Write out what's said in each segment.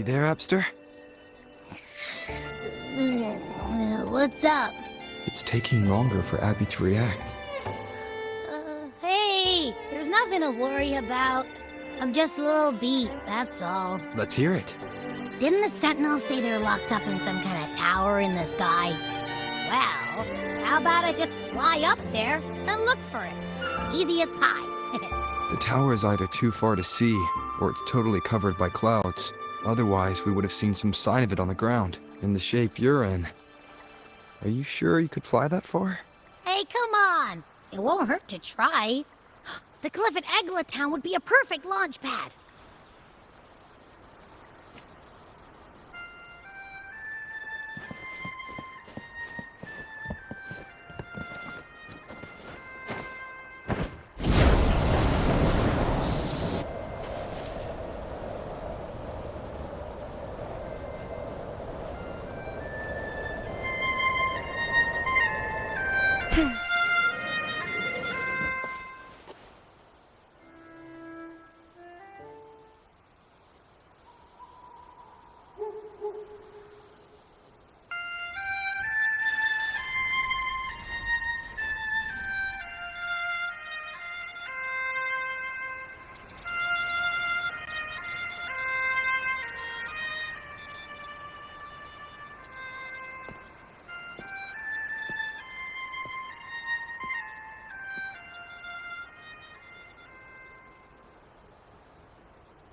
there, Abster? What's up? It's taking longer for Abby to react. Hey! There's nothing to worry about. I'm just a little beat, that's all. Let's hear it. Didn't the Sentinels say they're locked up in some kind of tower in the sky? Well, how about I just fly up there and look for it? Easy as pie. The tower is either too far to see, or it's totally covered by clouds. Otherwise, we would have seen some sign of it on the ground, in the shape you're in. Are you sure you could fly that far? Hey, come on! It won't hurt to try. The cliff at Egla Town would be a perfect launch pad.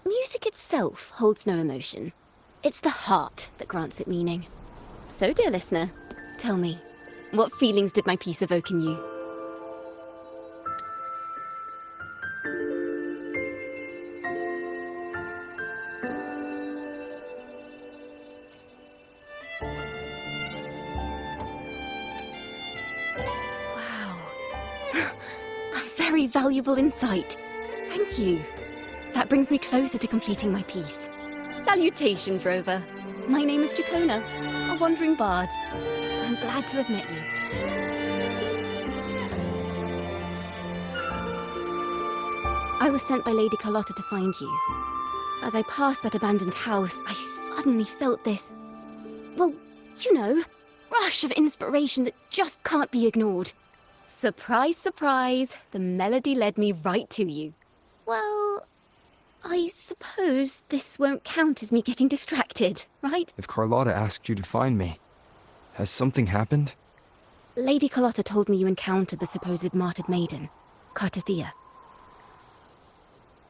Music itself holds no emotion. It's the heart that grants it meaning. So, dear listener, tell me, what feelings did my piece evoke in you? Wow. A very valuable insight. Thank you. That brings me closer to completing my piece. Salutations, Rover. My name is Jacona, a wandering bard. I'm glad to have met you. I was sent by Lady Carlotta to find you. As I passed that abandoned house, I suddenly felt this, well, you know, rush of inspiration that just can't be ignored. Surprise, surprise, the melody led me right to you. Well, I suppose this won't count as me getting distracted, right? If Carlotta asked you to find me, has something happened? Lady Carlotta told me you encountered the supposed martyred maiden, Cartathea.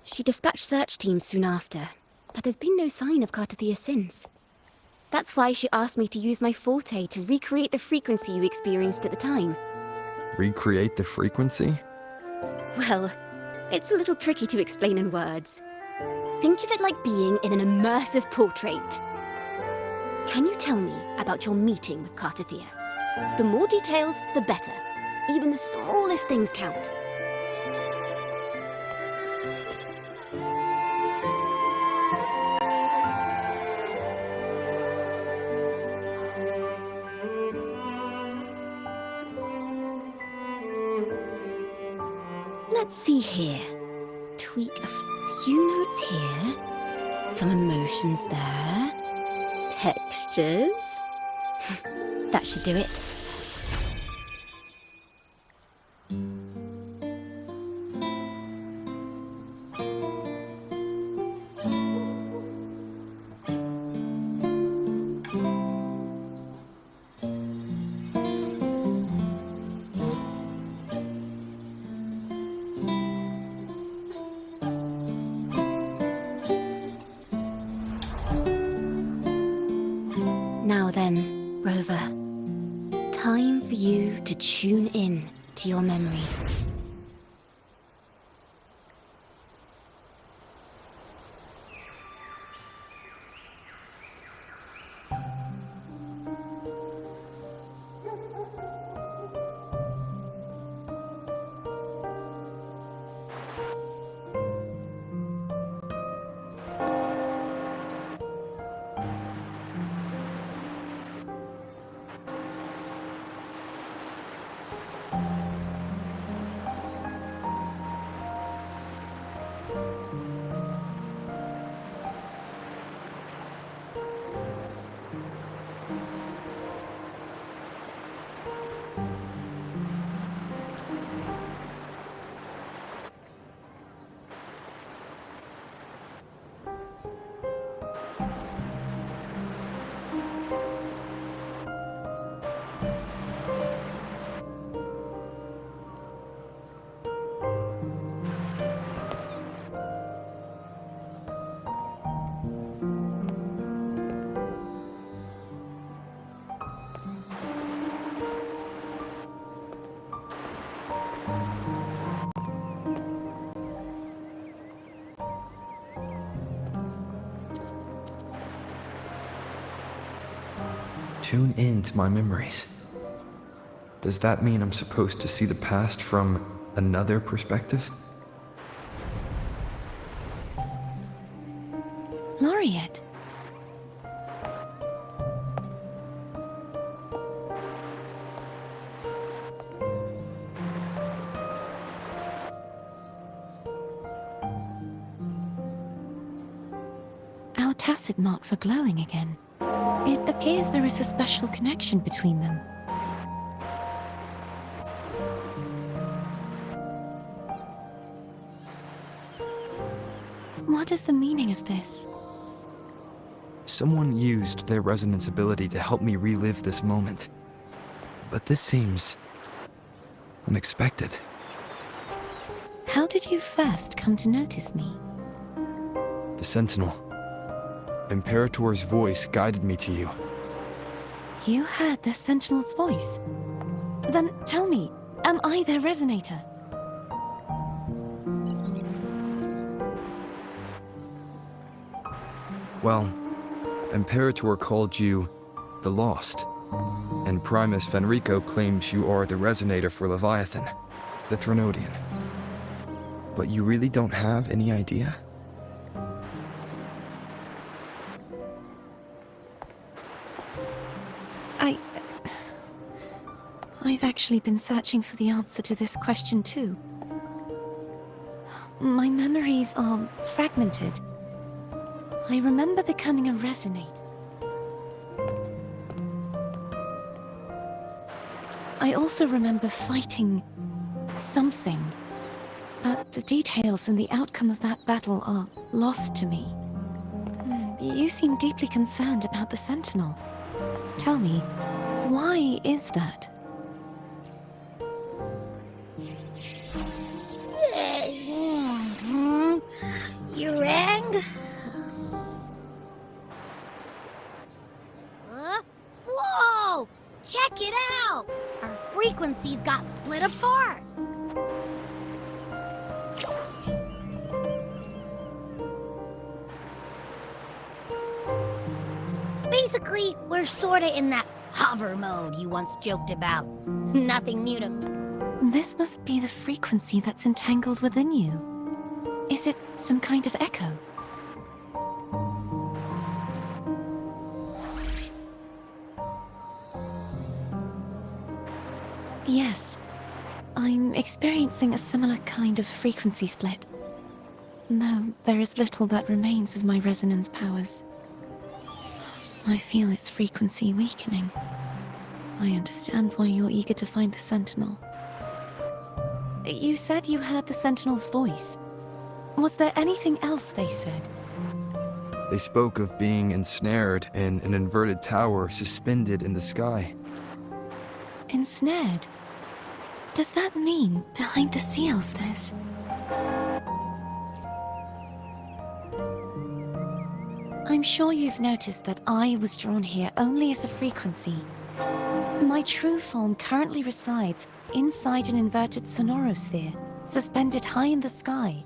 She dispatched search teams soon after, but there's been no sign of Cartathea since. That's why she asked me to use my forte to recreate the frequency you experienced at the time. Recreate the frequency? Well, it's a little tricky to explain in words. Think of it like being in an immersive portrait. Can you tell me about your meeting with Cartathea? The more details, the better. Even the smallest things count. Let's see here. Tweak a few notes here. Some emotions there. Textures. That should do it. Now then, Rover, time for you to tune in to your memories. Tune in to my memories. Does that mean I'm supposed to see the past from another perspective? Laureate. Our tacit marks are glowing again. It appears there is a special connection between them. What is the meaning of this? Someone used their resonance ability to help me relive this moment. But this seems unexpected. How did you first come to notice me? The Sentinel. Imperator's voice guided me to you. You heard the Sentinel's voice? Then tell me, am I their resonator? Well, Imperator called you the Lost, and Primus Fenrico claims you are the resonator for Leviathan, the Threnodian. But you really don't have any idea? I've actually been searching for the answer to this question too. My memories are fragmented. I remember becoming a resonate. I also remember fighting something, but the details and the outcome of that battle are lost to me. You seem deeply concerned about the Sentinel. Tell me, why is that? You rang? Whoa! Check it out! Our frequencies got split apart. Basically, we're sorta in that hover mode you once joked about. Nothing new to me. This must be the frequency that's entangled within you. Is it some kind of echo? Yes. I'm experiencing a similar kind of frequency split. Though there is little that remains of my resonance powers. I feel its frequency weakening. I understand why you're eager to find the Sentinel. You said you heard the Sentinel's voice. Was there anything else they said? They spoke of being ensnared in an inverted tower suspended in the sky. Ensnared? Does that mean behind the seals there's... I'm sure you've noticed that I was drawn here only as a frequency. My true form currently resides inside an inverted sonorosphere, suspended high in the sky.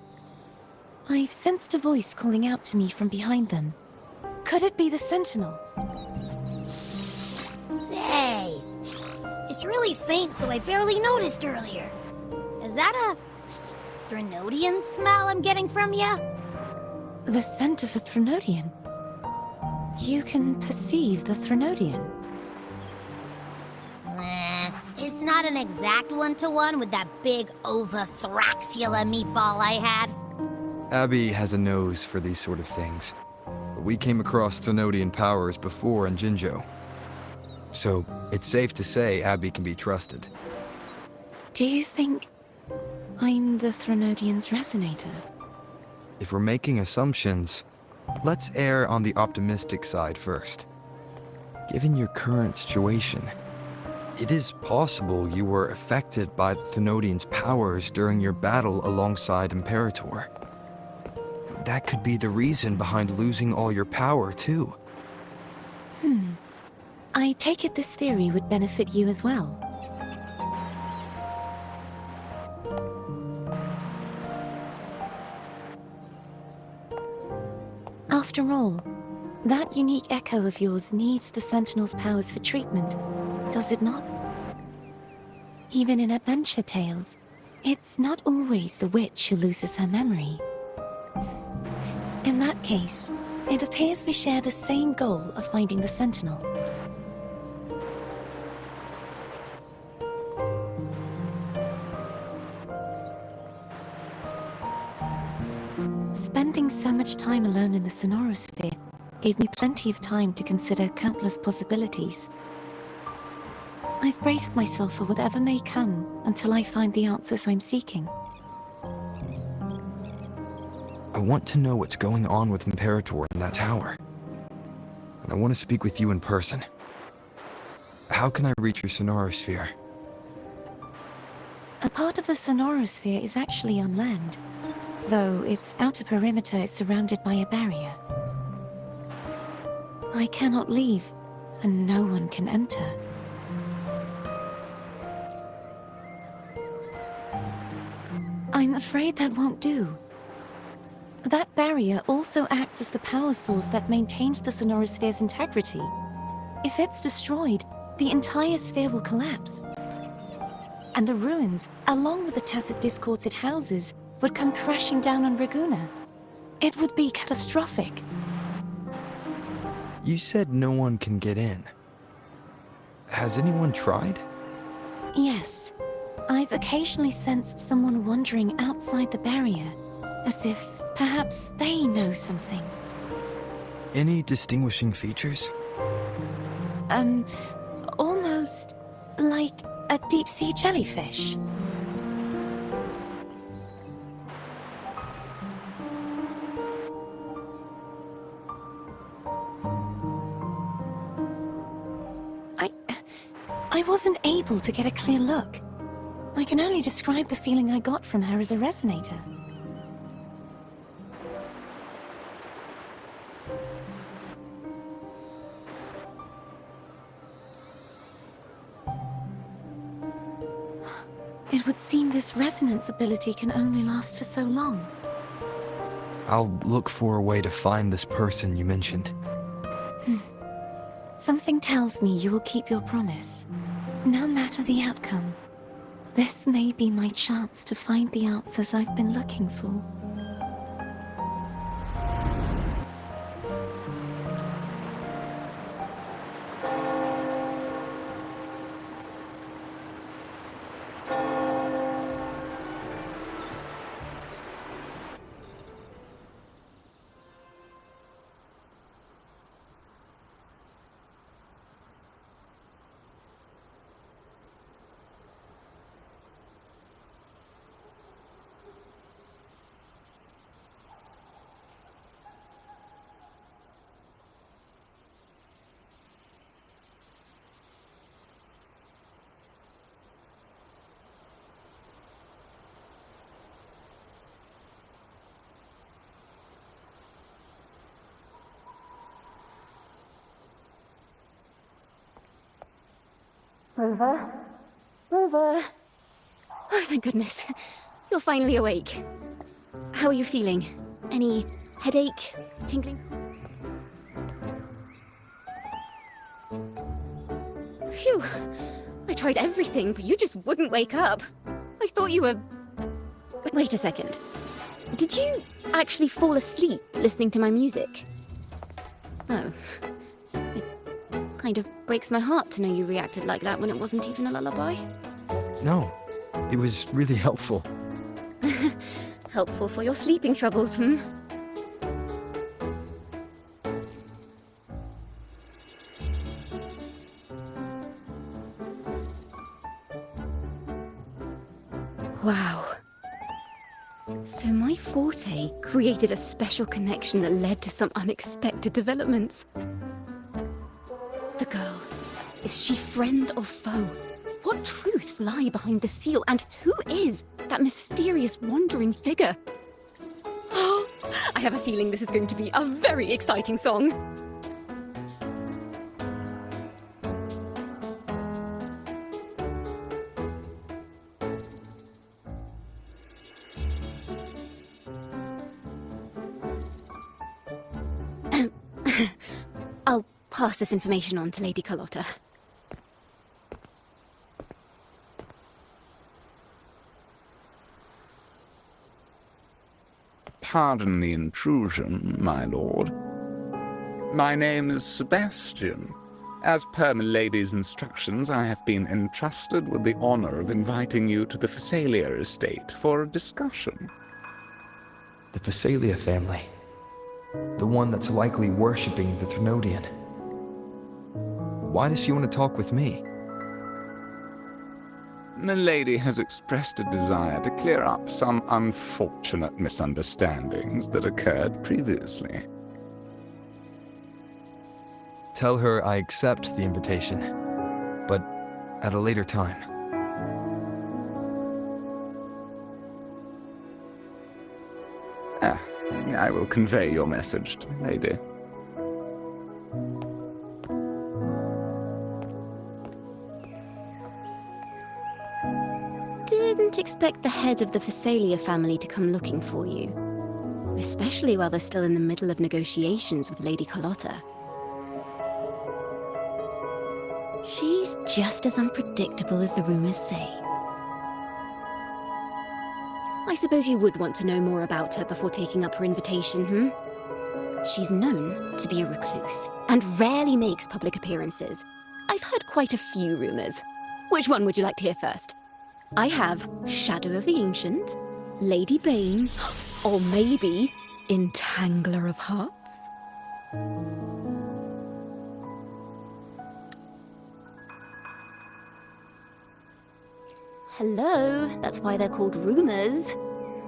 I've sensed a voice calling out to me from behind them. Could it be the Sentinel? Say, it's really faint, so I barely noticed earlier. Is that a Threnodian smell I'm getting from you? The scent of a Threnodian? You can perceive the Threnodian? It's not an exact one-to-one with that big Ovathraxula meatball I had. Abby has a nose for these sort of things. We came across Threnodian powers before in Jinzhou. So, it's safe to say Abby can be trusted. Do you think I'm the Threnodian's resonator? If we're making assumptions, let's err on the optimistic side first. Given your current situation, it is possible you were affected by the Threnodian's powers during your battle alongside Imperator. That could be the reason behind losing all your power, too. I take it this theory would benefit you as well. After all, That unique echo of yours needs the Sentinel's powers for treatment, does it not? Even in adventure tales, it's not always the witch who loses her memory. In that case, it appears we share the same goal of finding the Sentinel. Spending so much time alone in the Sonorosphere gave me plenty of time to consider countless possibilities. I've braced myself for whatever may come until I find the answers I'm seeking. I want to know what's going on with Imperator in that tower. And I want to speak with you in person. How can I reach your Sonorosphere? A part of the Sonorosphere is actually on land, though its outer perimeter is surrounded by a barrier. I cannot leave, and no one can enter. I'm afraid that won't do. That barrier also acts as the power source that maintains the Sonorosphere's integrity. If it's destroyed, the entire sphere will collapse. And the ruins, along with the tacit discords it houses, would come crashing down on Raguna. It would be catastrophic. You said no one can get in. Has anyone tried? Yes. I've occasionally sensed someone wandering outside the barrier, as if perhaps they know something. Any distinguishing features? Almost like a deep-sea jellyfish. I wasn't able to get a clear look. I can only describe the feeling I got from her as a resonator. It would seem this resonance ability can only last for so long. I'll look for a way to find this person you mentioned. Something tells me you will keep your promise, no matter the outcome. This may be my chance to find the answers I've been looking for. Rover? Rover! Oh, thank goodness. You're finally awake. How are you feeling? Any headache? Tingling? Phew. I tried everything, but you just wouldn't wake up. I thought you were... Wait a second. Did you actually fall asleep listening to my music? Oh. Kind of breaks my heart to know you reacted like that when it wasn't even a lullaby. No, it was really helpful. Helpful for your sleeping troubles, hmm? Wow. So my forte created a special connection that led to some unexpected developments. The girl, is she friend or foe? What truths lie behind the seal, and who is that mysterious wandering figure? I have a feeling this is going to be a very exciting song. pass this information on to Lady Carlotta. Pardon the intrusion, my lord. My name is Sebastian. As per milady's instructions, I have been entrusted with the honor of inviting you to the Phasalia estate for a discussion. The Phasalia family. The one that's likely worshipping the Thrunodian. Why does she want to talk with me? Milady has expressed a desire to clear up some unfortunate misunderstandings that occurred previously. Tell her I accept the invitation, but at a later time. I will convey your message to Milady. Didn't expect the head of the Phasalia family to come looking for you. Especially while they're still in the middle of negotiations with Lady Carlotta. She's just as unpredictable as the rumors say. I suppose you would want to know more about her before taking up her invitation, She's known to be a recluse, and rarely makes public appearances. I've heard quite a few rumors. Which one would you like to hear first? I have Shadow of the Ancient, Lady Bane, or maybe Entangler of Hearts? Hello, that's why they're called rumors.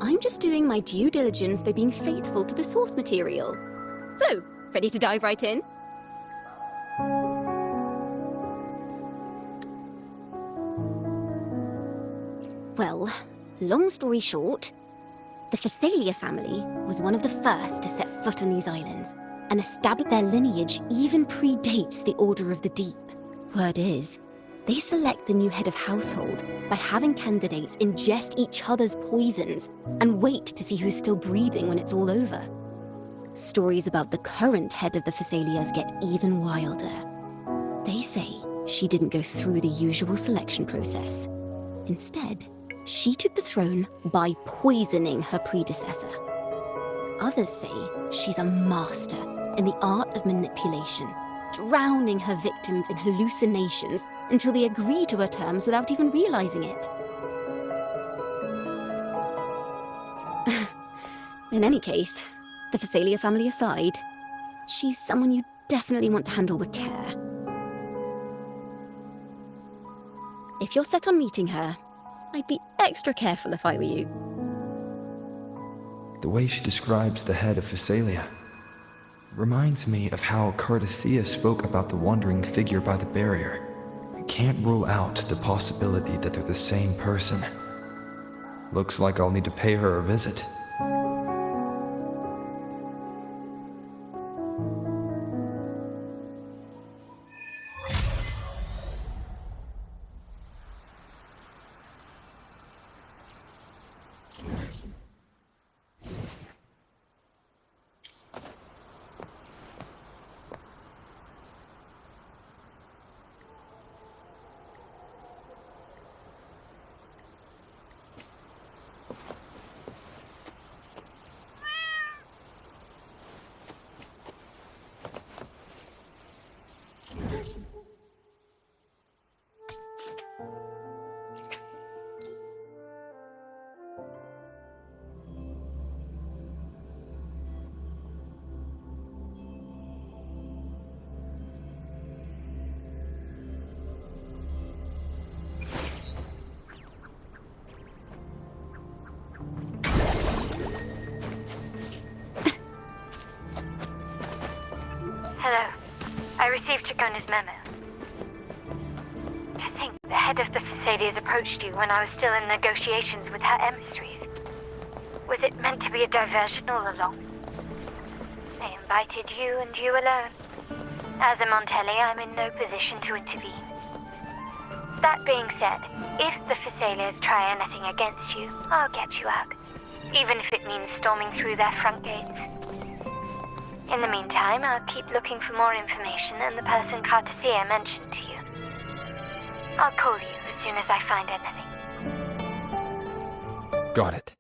I'm just doing my due diligence by being faithful to the source material. So, ready to dive right in? Well, long story short, the Phasalia family was one of the first to set foot on these islands, and established their lineage even predates the Order of the Deep. Word is, they select the new head of household by having candidates ingest each other's poisons and wait to see who's still breathing when it's all over. Stories about the current head of the Phasalias get even wilder. They say she didn't go through the usual selection process. Instead, she took the throne by poisoning her predecessor. Others say she's a master in the art of manipulation, drowning her victims in hallucinations until they agree to her terms without even realizing it. In any case, the Phasalia family aside, she's someone you definitely want to handle with care. If you're set on meeting her, I'd be extra careful if I were you. The way she describes the head of Phasalia reminds me of how Cardathea spoke about the wandering figure by the barrier. I can't rule out the possibility that they're the same person. Looks like I'll need to pay her a visit. Hello. I received Chacona's memo. To think the head of the Phasalias approached you when I was still in negotiations with her emissaries. Was it meant to be a diversion all along? They invited you and you alone. As a Montelli, I'm in no position to intervene. That being said, if the Phasalias try anything against you, I'll get you out. Even if it means storming through their front gates. In the meantime, I'll keep looking for more information and the person Crier mentioned to you. I'll call you as soon as I find anything. Got it.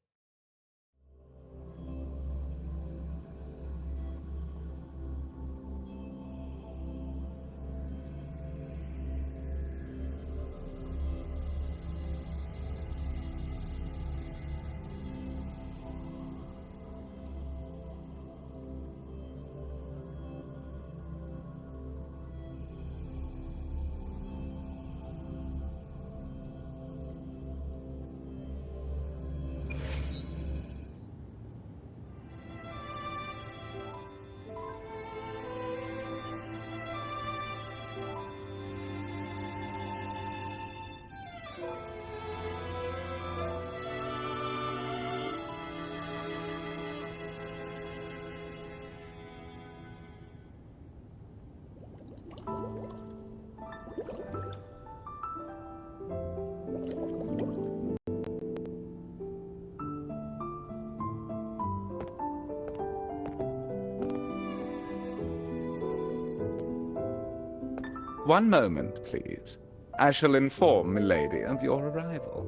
One moment, please. I shall inform Milady of your arrival.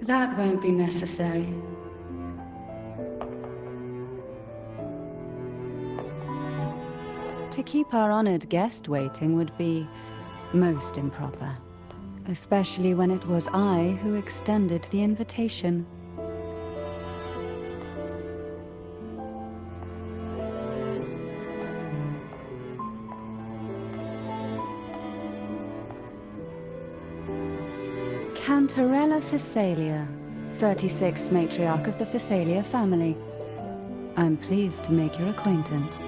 That won't be necessary. To keep our honored guest waiting would be most improper, especially when it was I who extended the invitation. Cantarella Phasalia, 36th matriarch of the Phasalia family. I'm pleased to make your acquaintance.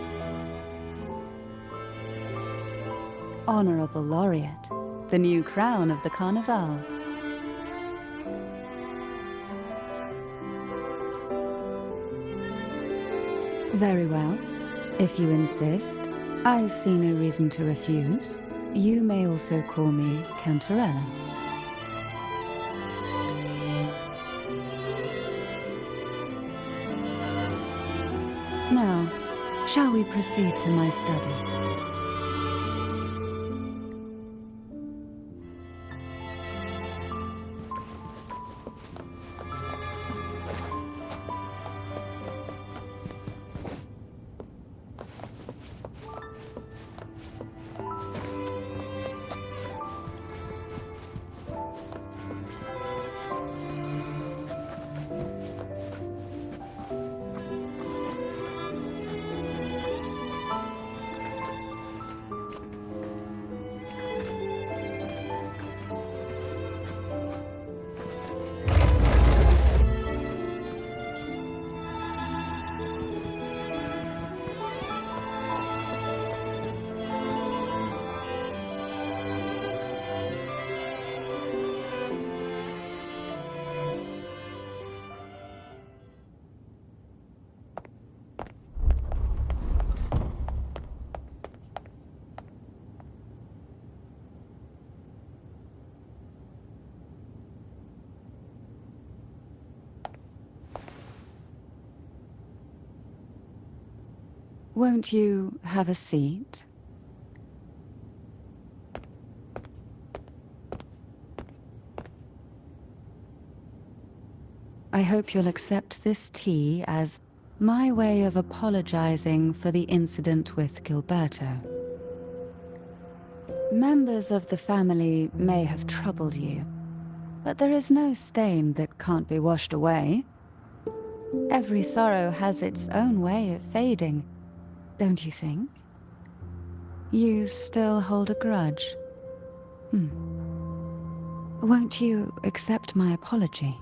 Honorable Laureate, the new crown of the Carnival. Very well. If you insist, I see no reason to refuse. You may also call me Cantarella. Now, shall we proceed to my study? Won't you have a seat? I hope you'll accept this tea as my way of apologizing for the incident with Gilberto. Members of the family may have troubled you, but there is no stain that can't be washed away. Every sorrow has its own way of fading, don't you think? You still hold a grudge? Won't you accept my apology?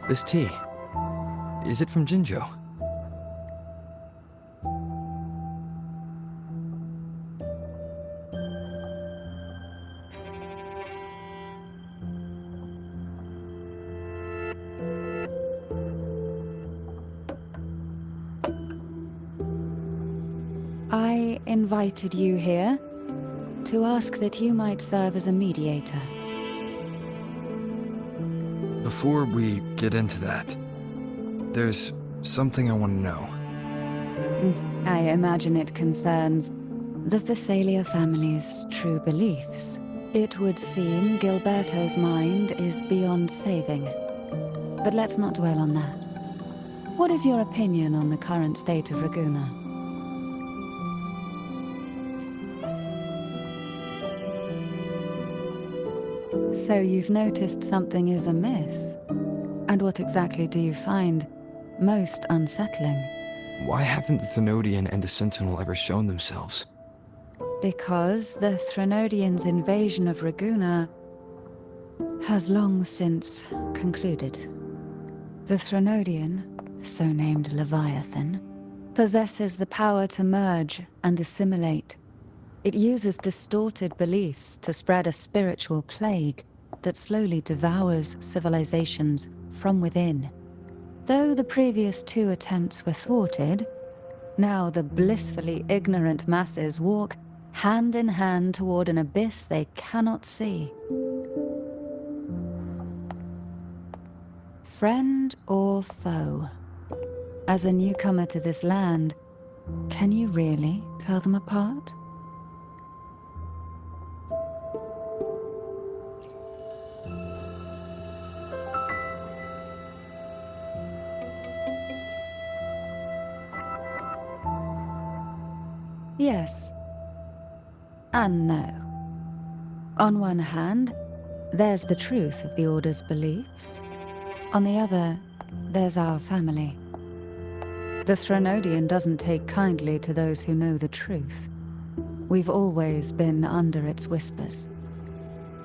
This tea, is it from Jinjo? I invited you here to ask that you might serve as a mediator. Before we get into that, there's something I want to know. I imagine it concerns the Phasalia family's true beliefs. It would seem Gilberto's mind is beyond saving. But let's not dwell on that. What is your opinion on the current state of Raguna? So you've noticed something is amiss? And what exactly do you find most unsettling? Why haven't the Thenodian and the Sentinel ever shown themselves? Because the Threnodians' invasion of Raguna has long since concluded. The Threnodian, so named Leviathan, possesses the power to merge and assimilate. It uses distorted beliefs to spread a spiritual plague that slowly devours civilizations from within. Though the previous two attempts were thwarted, now the blissfully ignorant masses walk hand in hand toward an abyss they cannot see. Friend or foe? As a newcomer to this land, can you really tell them apart? Yes. And no. On one hand, there's the truth of the Order's beliefs. On the other, there's our family. The Threnodian doesn't take kindly to those who know the truth. We've always been under its whispers.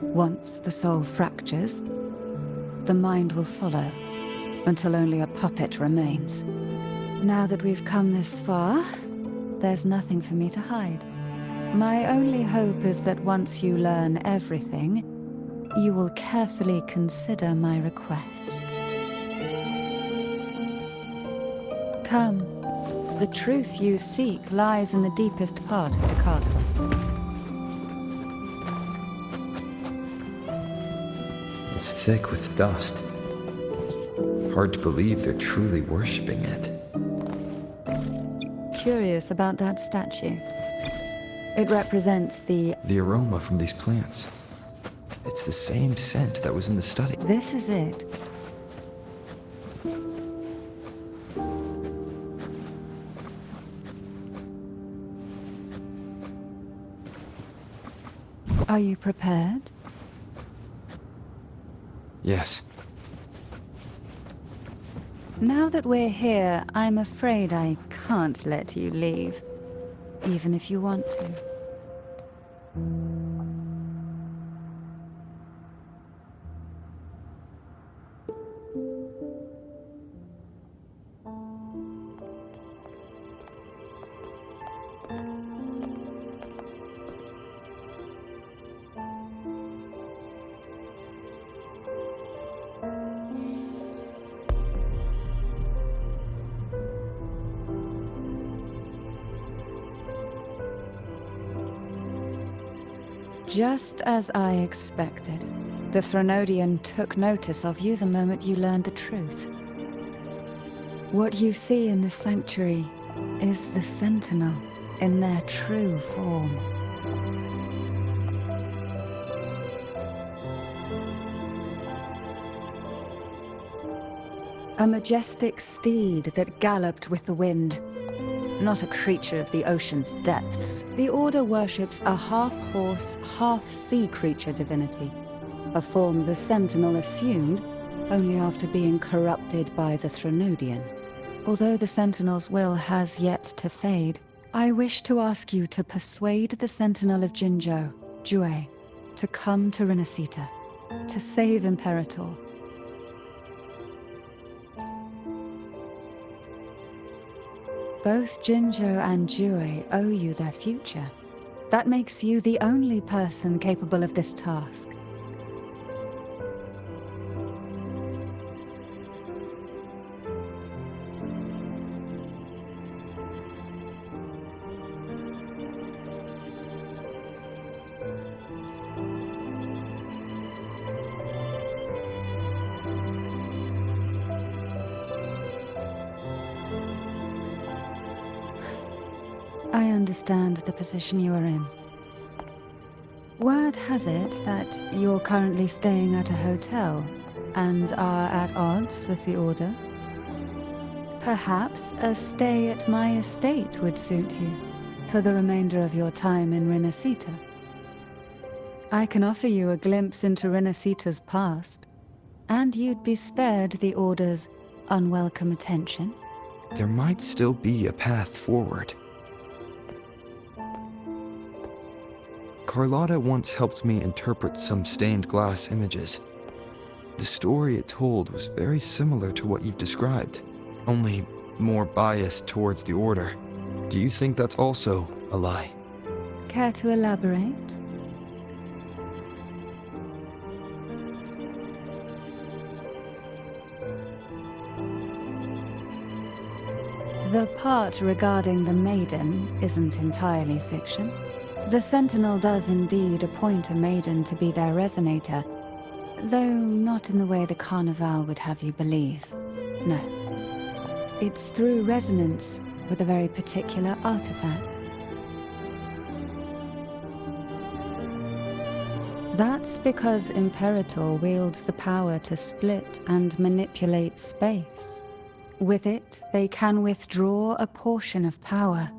Once the soul fractures, the mind will follow, until only a puppet remains. Now that we've come this far, there's nothing for me to hide. My only hope is that once you learn everything, you will carefully consider my request. Come. The truth you seek lies in the deepest part of the castle. It's thick with dust. Hard to believe they're truly worshipping it. Curious about that statue. It represents the aroma from these plants. It's the same scent that was in the study. This is it. Are you prepared? Yes. Now that we're here, I'm afraid I can't let you leave, even if you want to. Just as I expected, the Threnodian took notice of you the moment you learned the truth. What you see in the sanctuary is the Sentinel in their true form. A majestic steed that galloped with the wind. Not a creature of the ocean's depths. The Order worships a half-horse, half-sea creature divinity, a form the Sentinel assumed only after being corrupted by the Threnodian. Although the Sentinel's will has yet to fade, I wish to ask you to persuade the Sentinel of Jinzhou, Jue, to come to Rinascita, to save Imperator. Both Jinzhou and Jue owe you their future. That makes you the only person capable of this task. I understand the position you are in. Word has it that you're currently staying at a hotel and are at odds with the Order. Perhaps a stay at my estate would suit you for the remainder of your time in Rinascita. I can offer you a glimpse into Rinascita's past, and you'd be spared the Order's unwelcome attention. There might still be a path forward. Carlotta once helped me interpret some stained glass images. The story it told was very similar to what you've described, only more biased towards the Order. Do you think that's also a lie? Care to elaborate? The part regarding the Maiden isn't entirely fiction. The Sentinel does indeed appoint a Maiden to be their resonator, though not in the way the Carnival would have you believe. No. It's through resonance with a very particular artifact. That's because Imperator wields the power to split and manipulate space. With it, they can withdraw a portion of power.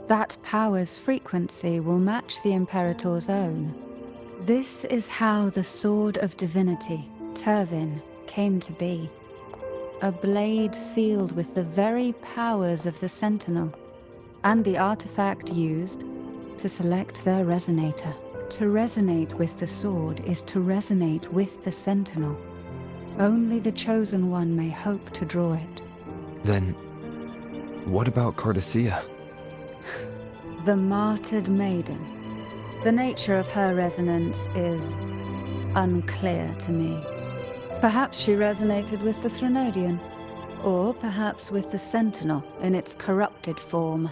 That power's frequency will match the Imperator's own. This is how the Sword of Divinity, Turvin, came to be. A blade sealed with the very powers of the Sentinel, and the artifact used to select their resonator. To resonate with the sword is to resonate with the Sentinel. Only the Chosen One may hope to draw it. Then, what about Cardothea? The martyred maiden. The nature of her resonance is unclear to me. Perhaps she resonated with the Threnodian, or perhaps with the Sentinel in its corrupted form.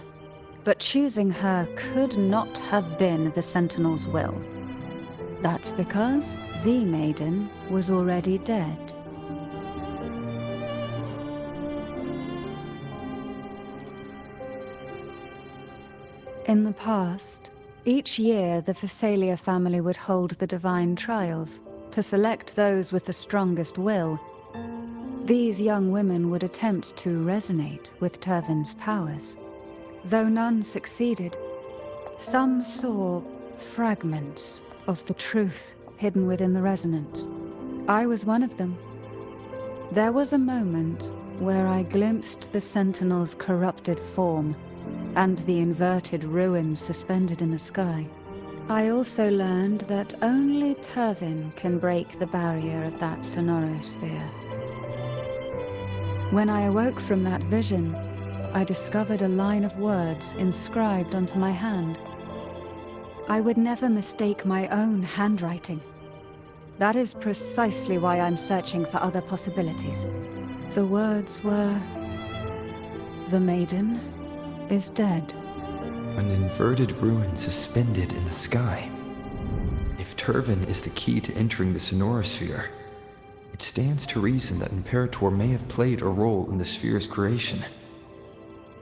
But choosing her could not have been the Sentinel's will. That's because the maiden was already dead. In the past, each year the Phasalia family would hold the divine trials to select those with the strongest will. These young women would attempt to resonate with Turvin's powers. Though none succeeded, some saw fragments of the truth hidden within the resonance. I was one of them. There was a moment where I glimpsed the Sentinel's corrupted form and the inverted ruins suspended in the sky. I also learned that only Turvin can break the barrier of that sonorosphere. When I awoke from that vision, I discovered a line of words inscribed onto my hand. I would never mistake my own handwriting. That is precisely why I'm searching for other possibilities. The words were, "The maiden is dead." An inverted ruin suspended in the sky. If Turvin is the key to entering the sonorosphere, it stands to reason that Imperator may have played a role in the sphere's creation.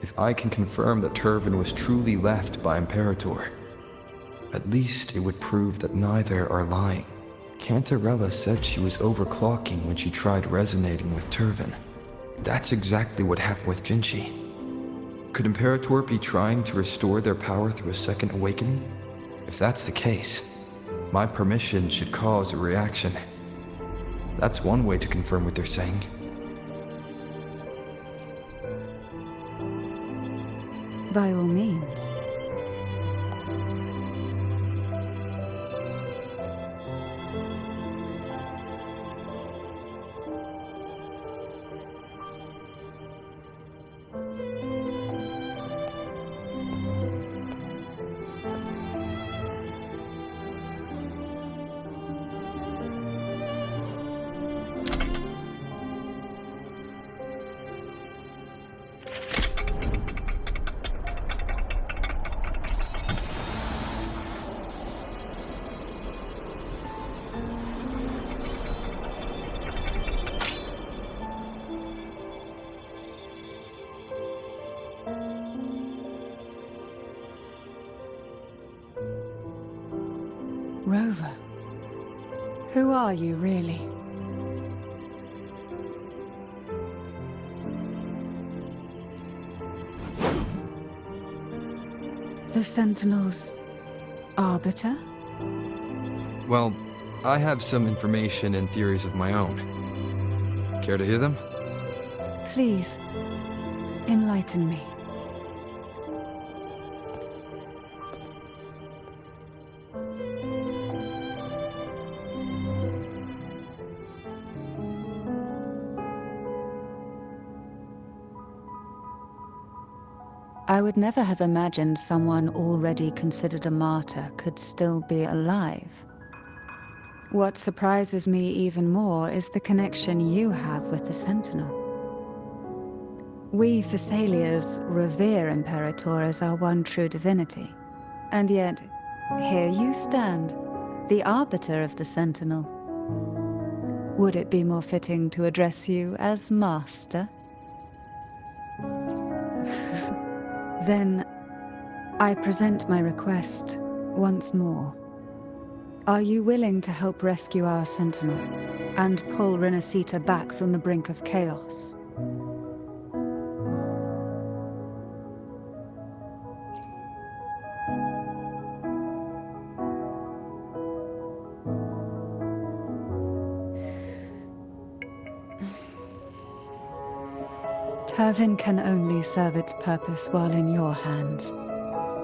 If I can confirm that Turvin was truly left by Imperator, at least it would prove that neither are lying. Cantarella said she was overclocking when she tried resonating with Turvin. That's exactly what happened with Jinchi. Could Imperator be trying to restore their power through a second awakening? If that's the case, my permission should cause a reaction. That's one way to confirm what they're saying. By all means. rover. Who are you, really? The Sentinel's arbiter? Well, I have some information and theories of my own. Care to hear them? Please, enlighten me. I would never have imagined someone already considered a martyr could still be alive. What surprises me even more is the connection you have with the Sentinel. We Thessalians revere Imperator as our one true divinity. And yet, here you stand, the arbiter of the Sentinel. Would it be more fitting to address you as Master? Then, I present my request once more. Are you willing to help rescue our Sentinel and pull Rinascita back from the brink of chaos? Turvin can only serve its purpose while in your hands.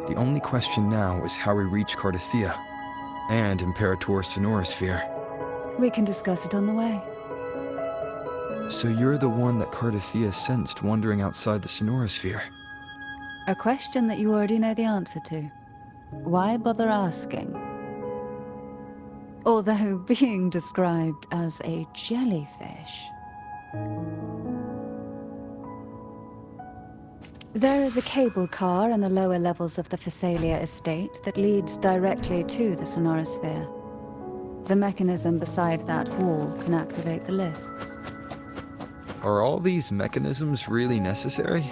The only question now is how we reach Cardathia and Imperator's Sonorosphere. We can discuss it on the way. So you're the one that Cardathia sensed wandering outside the Sonorosphere? A question that you already know the answer to. Why bother asking? Although being described as a jellyfish. There is a cable car in the lower levels of the Thessalia estate that leads directly to the Sonorosphere. The mechanism beside that wall can activate the lifts. Are all these mechanisms really necessary?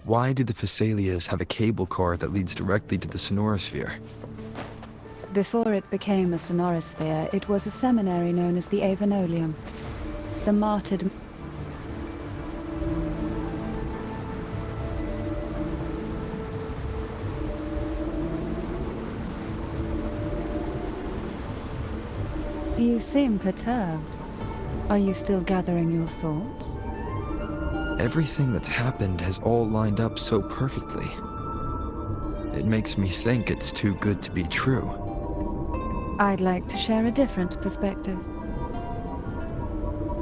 Why do the Thessalians have a cable car that leads directly to the Sonorosphere? Before it became a Sonorosphere, it was a seminary known as the Avenolium. The martyred... You seem perturbed. Are you still gathering your thoughts? Everything that's happened has all lined up so perfectly. It makes me think it's too good to be true. I'd like to share a different perspective.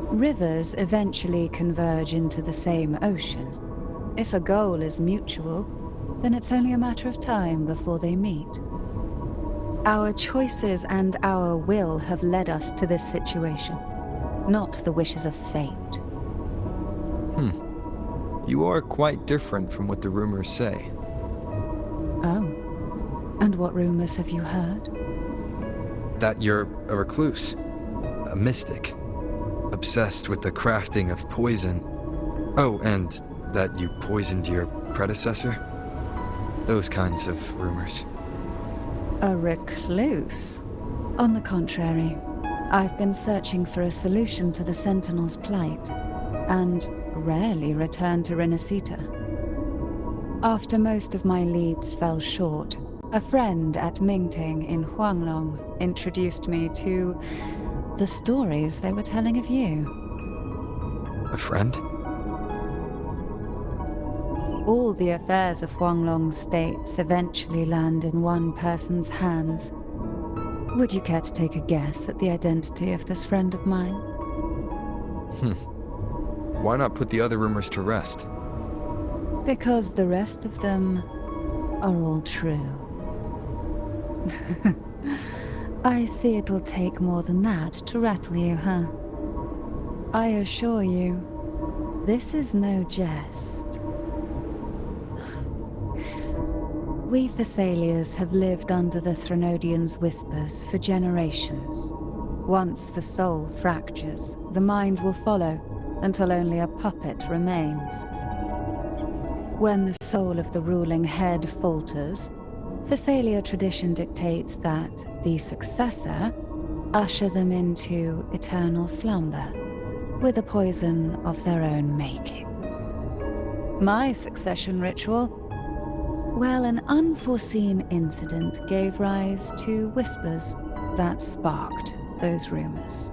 Rivers eventually converge into the same ocean. If a goal is mutual, then it's only a matter of time before they meet. Our choices and our will have led us to this situation, not the wishes of fate. You are quite different from what the rumors say. Oh. And what rumors have you heard? That you're a recluse, a mystic, obsessed with the crafting of poison. Oh, and that you poisoned your predecessor? Those kinds of rumors. A recluse? On the contrary, I've been searching for a solution to the Sentinel's plight, and rarely return to Rinascita. After most of my leads fell short, a friend at Mingting in Huanglong introduced me to the stories they were telling of you. A friend? All the affairs of Huanglong's states eventually land in one person's hands. Would you care to take a guess at the identity of this friend of mine? Why not put the other rumors to rest? Because the rest of them are all true. I see it'll take more than that to rattle you, huh? I assure you, this is no jest. We Thessalians have lived under the Threnodians' whispers for generations. Once the soul fractures, the mind will follow, until only a puppet remains. When the soul of the ruling head falters, Thessalia tradition dictates that the successor usher them into eternal slumber, with a poison of their own making. My succession ritual? Well, an unforeseen incident gave rise to whispers that sparked those rumors.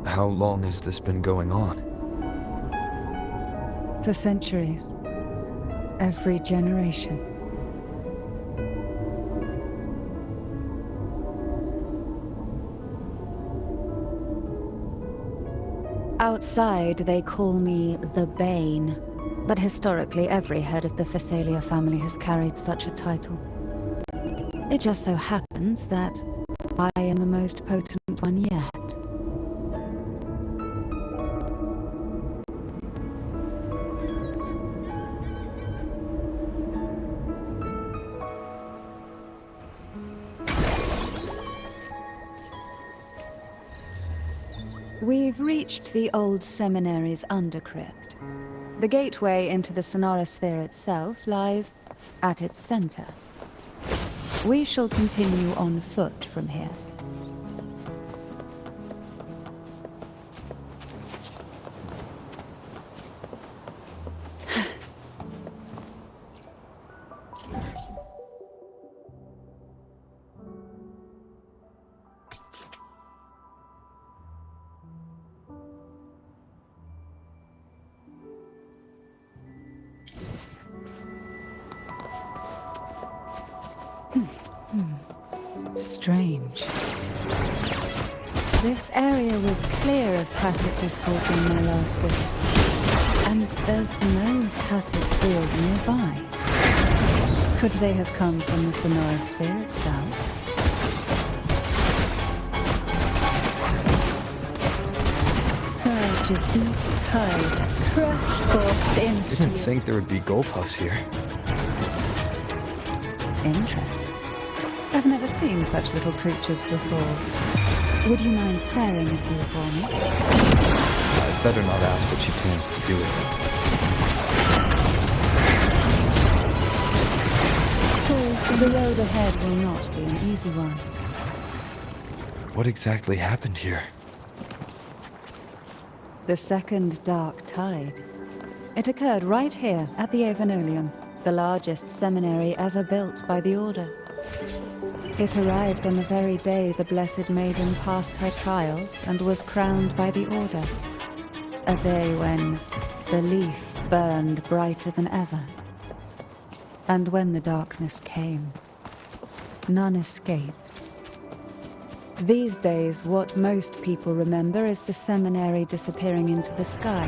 How long has this been going on? For centuries. Every generation. Outside, they call me the Bane, but historically every head of the Thessalia family has carried such a title. It just so happens that I am the most potent one yet. We've reached the old seminary's undercrypt. The gateway into the Sonorosphere itself lies at its center. We shall continue on foot from here. Strange. This area was clear of Tacet discords in my last visit, and there's no Tacet field nearby. Could they have come from the Sonorosphere itself? Surge of deep tides crash forth into Didn't think there would be Golpuffs here. Interesting. I've never seen such little creatures before. Would you mind sparing a few for me? I'd better not ask what she plans to do with them. The road ahead will not be an easy one. What exactly happened here? The second dark tide. It occurred right here at the Avenolium, the largest seminary ever built by the Order. It arrived on the very day the Blessed Maiden passed her trials and was crowned by the Order. A day when the leaf burned brighter than ever. And when the darkness came, none escaped. These days, what most people remember is the seminary disappearing into the sky.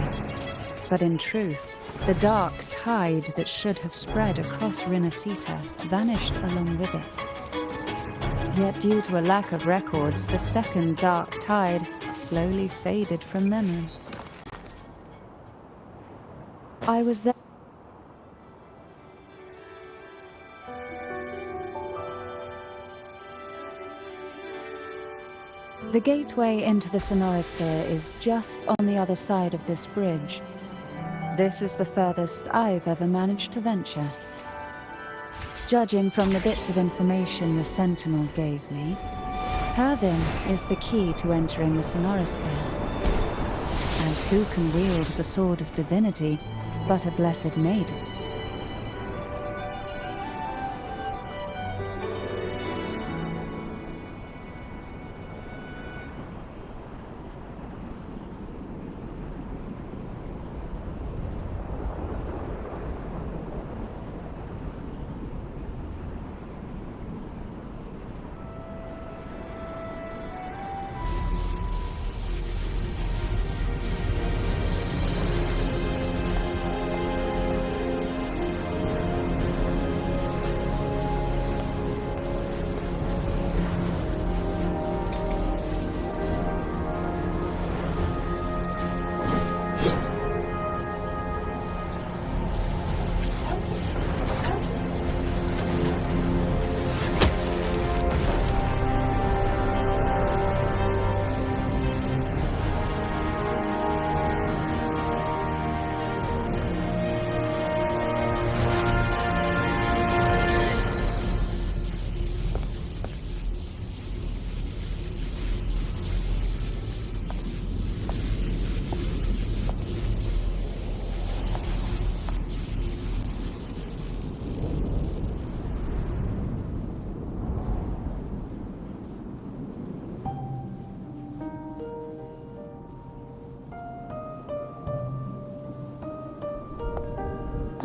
But in truth, the dark tide that should have spread across Rinascita vanished along with it. Yet due to a lack of records, the second dark tide slowly faded from memory. I was there. The gateway into the Sonorosphere is just on the other side of this bridge. This is the furthest I've ever managed to venture. Judging from the bits of information the Sentinel gave me, Tavin is the key to entering the Sonorosphere. And who can wield the Sword of Divinity but a Blessed Maiden?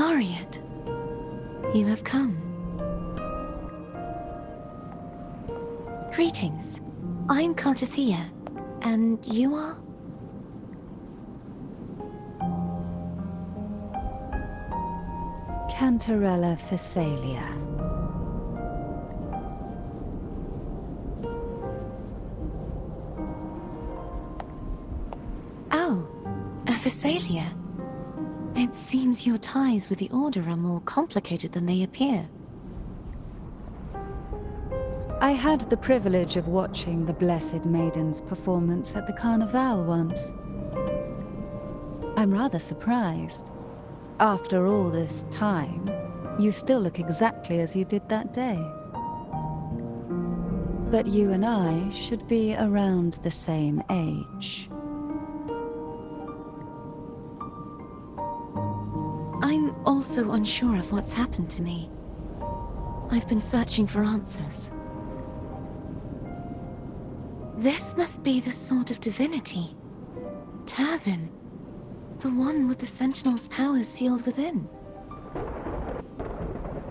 Laureate, you have come. Greetings. I'm Cartathea, and you are? Cantarella Phasalia. Oh, a Phasalia. It seems your ties with the Order are more complicated than they appear. I had the privilege of watching the Blessed Maiden's performance at the Carnival once. I'm rather surprised. After all this time, you still look exactly as you did that day. But you and I should be around the same age. I'm also unsure of what's happened to me. I've been searching for answers. This must be the sword of divinity. Turvin. The one with the Sentinel's powers sealed within.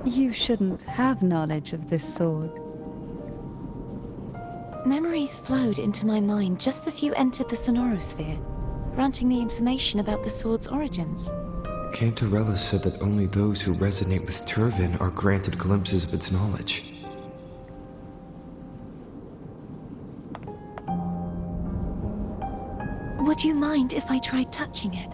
You shouldn't have knowledge of this sword. Memories flowed into my mind just as you entered the Sonorosphere, granting me information about the sword's origins. Cantarella said that only those who resonate with Turvin are granted glimpses of its knowledge. Would you mind if I tried touching it?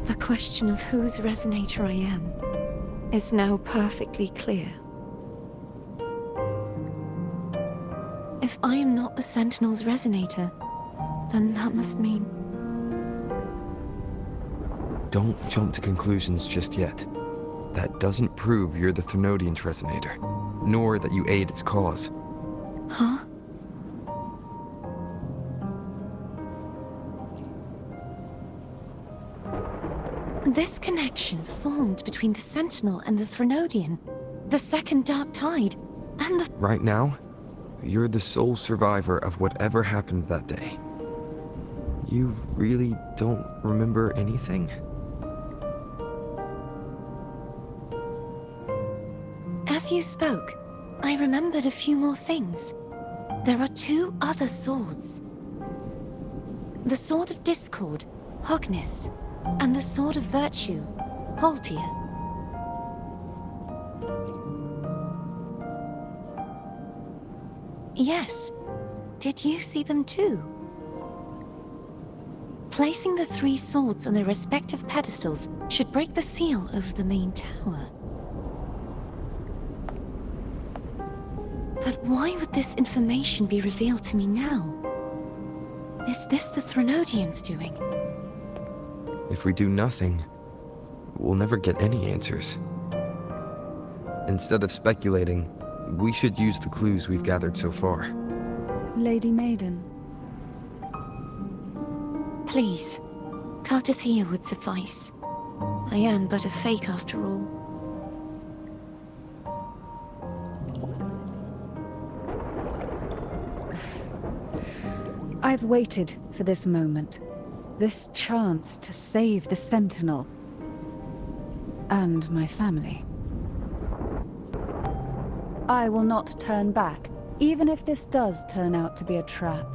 The question of whose resonator I am is now perfectly clear. If I am not the Sentinel's resonator, then that must mean... Don't jump to conclusions just yet. That doesn't prove you're the Thermodian's resonator, nor that you aid its cause. Huh? This connection formed between the Sentinel and the Thermodian, the second Dark Tide, and the... Right now, you're the sole survivor of whatever happened that day. You really don't remember anything? As you spoke, I remembered a few more things. There are two other swords. The Sword of Discord, Hognis, and the Sword of Virtue, Haltia. Yes. Did you see them too? Placing the three swords on their respective pedestals should break the seal over the main tower. But why would this information be revealed to me now? Is this the Thermodian's doing? If we do nothing, we'll never get any answers. Instead of speculating, we should use the clues we've gathered so far. Lady Maiden. Please, Cartathea would suffice. I am but a fake after all. I've waited for this moment. This chance to save the Sentinel. And my family. I will not turn back, even if this does turn out to be a trap.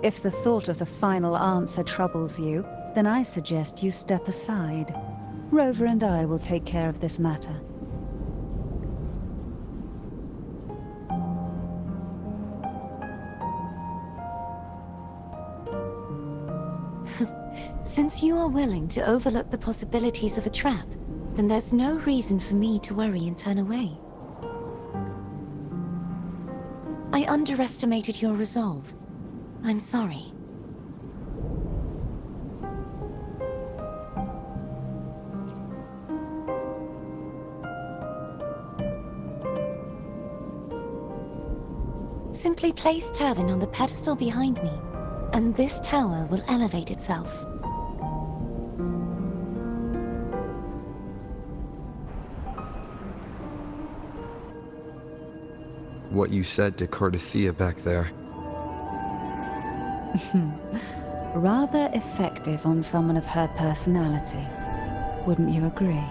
If the thought of the final answer troubles you, then I suggest you step aside. Rover and I will take care of this matter. Since you are willing to overlook the possibilities of a trap, then there's no reason for me to worry and turn away. I underestimated your resolve. I'm sorry. Simply place Turvin on the pedestal behind me, and this tower will elevate itself. What you said to Cardathia back there. Rather effective on someone of her personality. Wouldn't you agree?